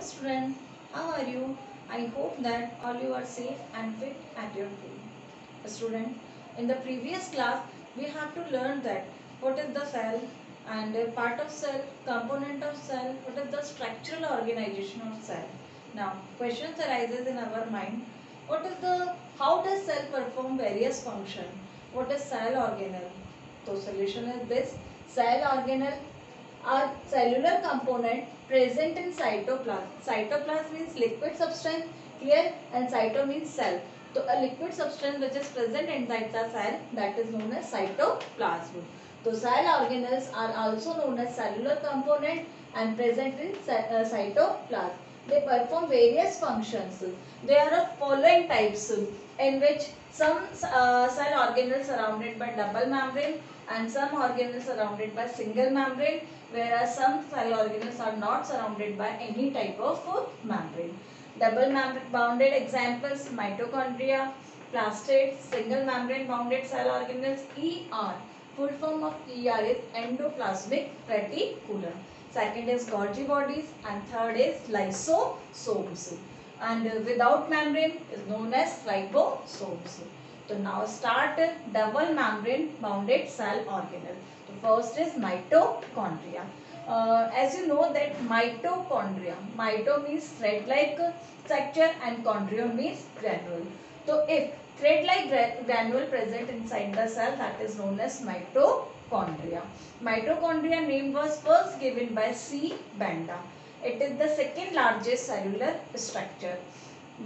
student, how are you? I hope that all you are safe and fit at your home. Student, in the previous class, we have to learn that what is the cell and a part of cell, component of cell, what is the structural organization of cell. Now, questions arises in our mind. How does cell perform various function? What is cell organelle? So, solution is this. Cell organelle are cellular component present in cytoplasm. Cytoplasm means liquid substance, clear, and cyto means cell. So a liquid substance which is present inside the cell, that is known as cytoplasm. So cell organelles are also known as cellular component and present in cytoplasm. They perform various functions. There are following types in which some cell organelles surrounded by double membrane and some organelles surrounded by single membrane, whereas some cell organelles are not surrounded by any type of membrane. Double membrane bounded examples: mitochondria, plastids. Single membrane bounded cell organelles, ER. Full form of ER is endoplasmic reticulum. Second is Golgi bodies and third is lysosomes. And without membrane is known as ribosomes. So now start double membrane bounded cell organelle. So first is mitochondria. As you know that mito means thread-like structure and chondrion means granule. So if thread-like granule present inside the cell, that is known as mitochondria. Mitochondria name was first given by C. Benda. It is the second largest cellular structure.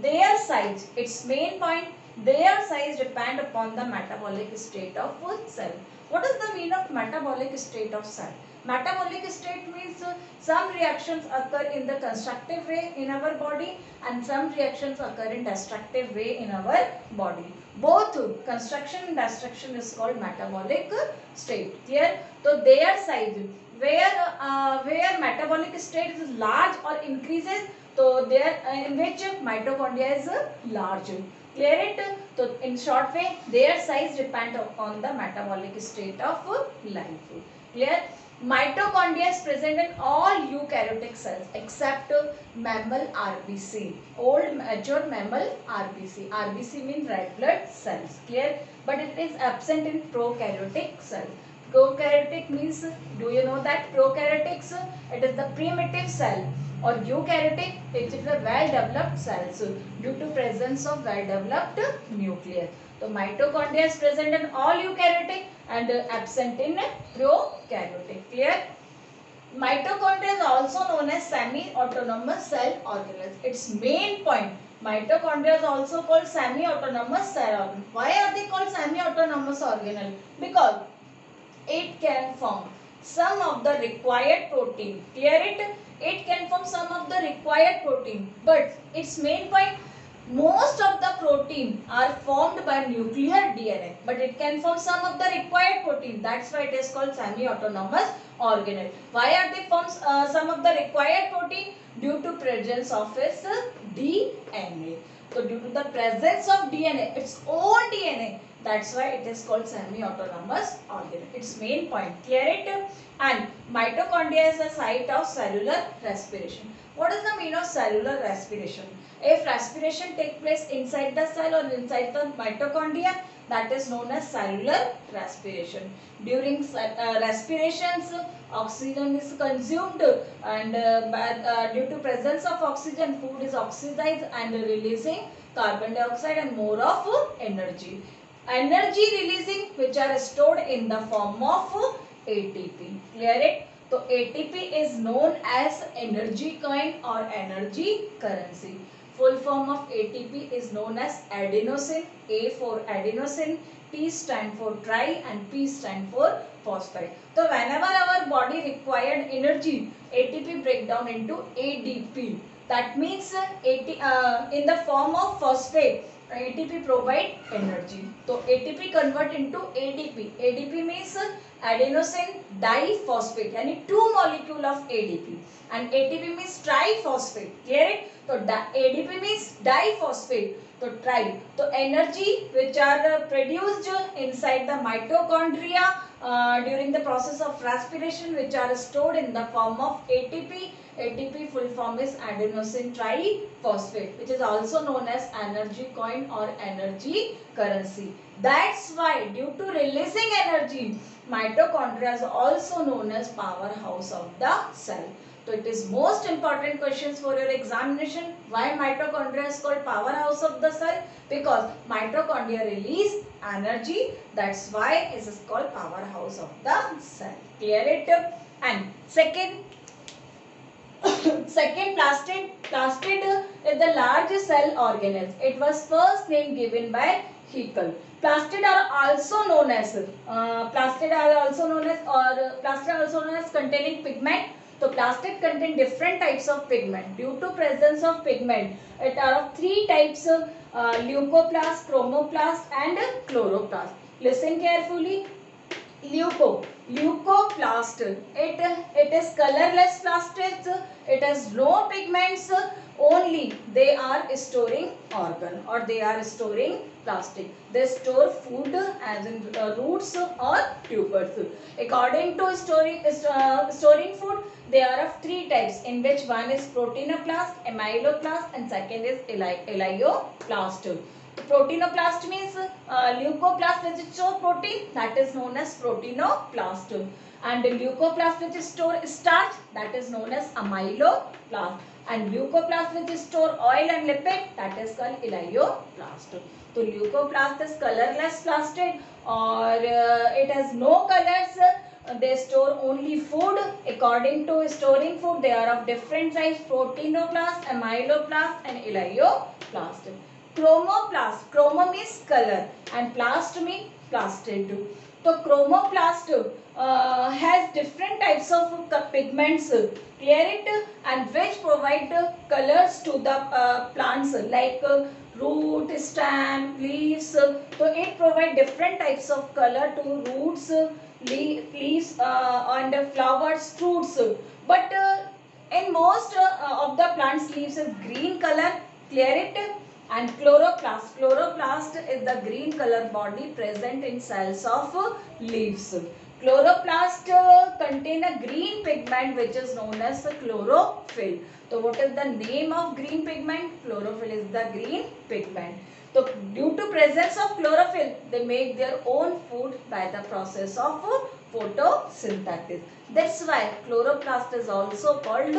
Their size, its main point, their size depend upon the metabolic state of cell. What is the meaning of metabolic state of cell? Metabolic state means some reactions occur in the constructive way in our body and some reactions occur in destructive way in our body. Both construction and destruction is called metabolic state. Clear? So their size, where metabolic state is large or increases, so there in which mitochondria is large. Clear it? So in short way, their size depend on the metabolic state of life. Clear? Mitochondria is present in all eukaryotic cells except mammal RBC. Old mature mammal RBC. RBC means red blood cells. Clear? But it is absent in prokaryotic cells. Prokaryotic means, do you know that prokaryotics, it is the primitive cell, or eukaryotic, it is a well developed cell, so due to presence of well developed nucleus. So mitochondria is present in all eukaryotic and absent in prokaryotic. Clear? Mitochondria is also known as semi-autonomous cell organelles. Its main point, mitochondria is also called semi-autonomous cell organelle. Why are they called semi-autonomous organelle? Because it can form some of the required protein. Clear it? It can form some of the required protein, but its main point, most of the protein are formed by nuclear DNA, but it can form some of the required protein. That's why it is called semi-autonomous organelle. Why are they forms some of the required protein? Due to presence of its DNA. So due to the presence of DNA, its own DNA, that's why it is called semi-autonomous organelle. Its main point. Clear it? And mitochondria is the site of cellular respiration. What is the meaning of cellular respiration? If respiration takes place inside the cell or inside the mitochondria, that is known as cellular respiration. During respirations, oxygen is consumed and due to presence of oxygen, food is oxidized and releasing carbon dioxide and more of energy. Energy releasing which are stored in the form of ATP. Clear it? So ATP is known as energy coin or energy currency. Full form of ATP is known as adenosine. A for adenosine, T stand for tri and P stand for phosphate. So whenever our body required energy, ATP break down into ADP. That means in the form of phosphate, ATP provide energy. So ATP convert into ADP. ADP means adenosine diphosphate, yani two molecule of ADP, and ATP means triphosphate. Clear it? So ADP means diphosphate. So tri. So energy which are produced inside the mitochondria during the process of respiration, which are stored in the form of ATP. ATP full form is adenosine triphosphate, which is also known as energy coin or energy currency. That's why due to releasing energy, mitochondria is also known as powerhouse of the cell. So it is most important questions for your examination. Why mitochondria is called powerhouse of the cell? Because mitochondria release energy. That's why it is called powerhouse of the cell. Clear it? And second plastid. Plastid is the large cell organelles. It was first name given by Haeckel. Plastid are also known as containing pigment. So plastid contain different types of pigment. Due to presence of pigment, it are of three types: leucoplast, chromoplast, and chloroplast. Listen carefully. Leucoplast. It is colorless plastids. It has no pigments. Only they are storing organ, or they are storing plastic. They store food as in roots or tubers. According to storing food, they are of three types, in which one is proteinoplast, amyloplast, and second is elaioplast. Proteinoplast means leucoplast which store protein, that is known as proteinoplast, and leucoplast which store starch, that is known as amyloplast, and leucoplast which store oil and lipid, that is called elaioplast. So leucoplast is colorless plastid, or it has no colors. They store only food. According to storing food, they are of different size: proteinoplast, amyloplast, and elaioplast. Chromoplast. Chromo means color and plast means plastid. So chromoplast has different types of pigments, clear it, and which provide colors to the plants like root, stem, leaves. So it provide different types of color to roots, leaves, and flowers, fruits. But in most of the plants, leaves is green color, clear it. And chloroplast. Chloroplast is the green color body present in cells of leaves. Chloroplast contain a green pigment which is known as chlorophyll. So what is the name of green pigment? Chlorophyll is the green pigment. So due to presence of chlorophyll, they make their own food by the process of photosynthesis. That's why chloroplast is also called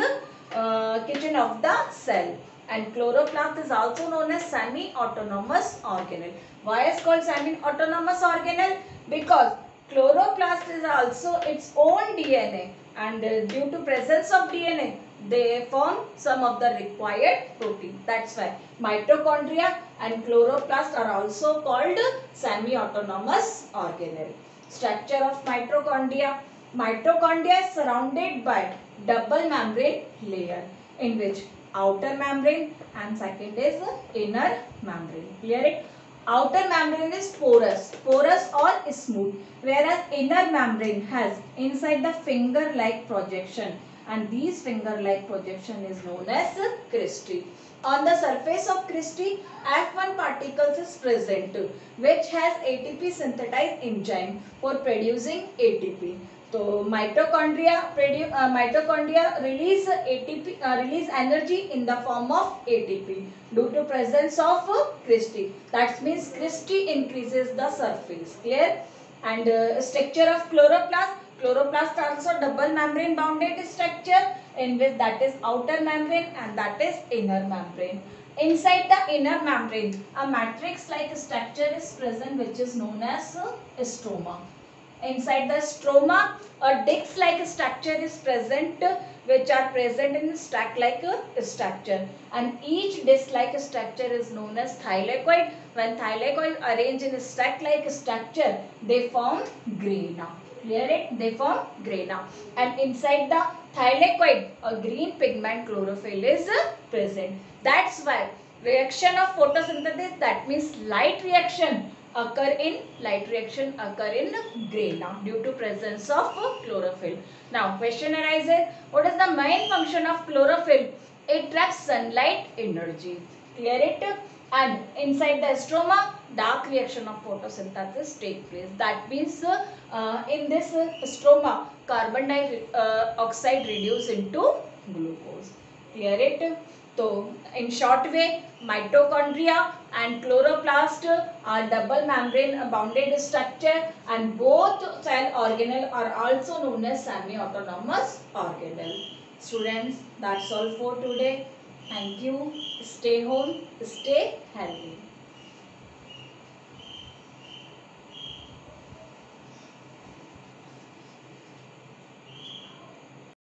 kitchen of the cell. And chloroplast is also known as semi-autonomous organelle. Why is called semi-autonomous organelle? Because chloroplast is also its own DNA, and due to presence of DNA, they form some of the required protein. That's why mitochondria and chloroplast are also called semi-autonomous organelle. Structure of mitochondria. Mitochondria is surrounded by double membrane layer, in which outer membrane and second is inner membrane. Clear it? Outer membrane is porous or smooth, whereas inner membrane has inside the finger-like projection, and these finger-like projection is known as cristae. On the surface of cristae, F1 particles is present, which has ATP synthesized enzyme for producing ATP. So mitochondria release energy in the form of ATP due to presence of cristae. That means cristae increases the surface. Clear? And structure of chloroplast. Chloroplast also double membrane bounded structure, in which that is outer membrane and that is inner membrane. Inside the inner membrane, a matrix-like structure is present, which is known as stroma. Inside the stroma, a disc-like structure is present, which are present in stack-like structure, and each disc-like structure is known as thylakoid. When thylakoid arrange in stack-like structure, they form grana. Clear it? They form grana. And inside the thylakoid, a green pigment chlorophyll is present. That's why reaction of photosynthesis, that means light reaction occur in grana due to presence of chlorophyll. Now question arises, what is the main function of chlorophyll? It traps sunlight energy. Clear it? and inside the stroma dark reaction of photosynthesis take place. That means in this stroma carbon dioxide reduced into glucose. Clear it? So in short way, mitochondria and chloroplast are double membrane bounded structure, and both cell organelle are also known as semi-autonomous organelle. Students, that's all for today. Thank you. Stay home, stay healthy.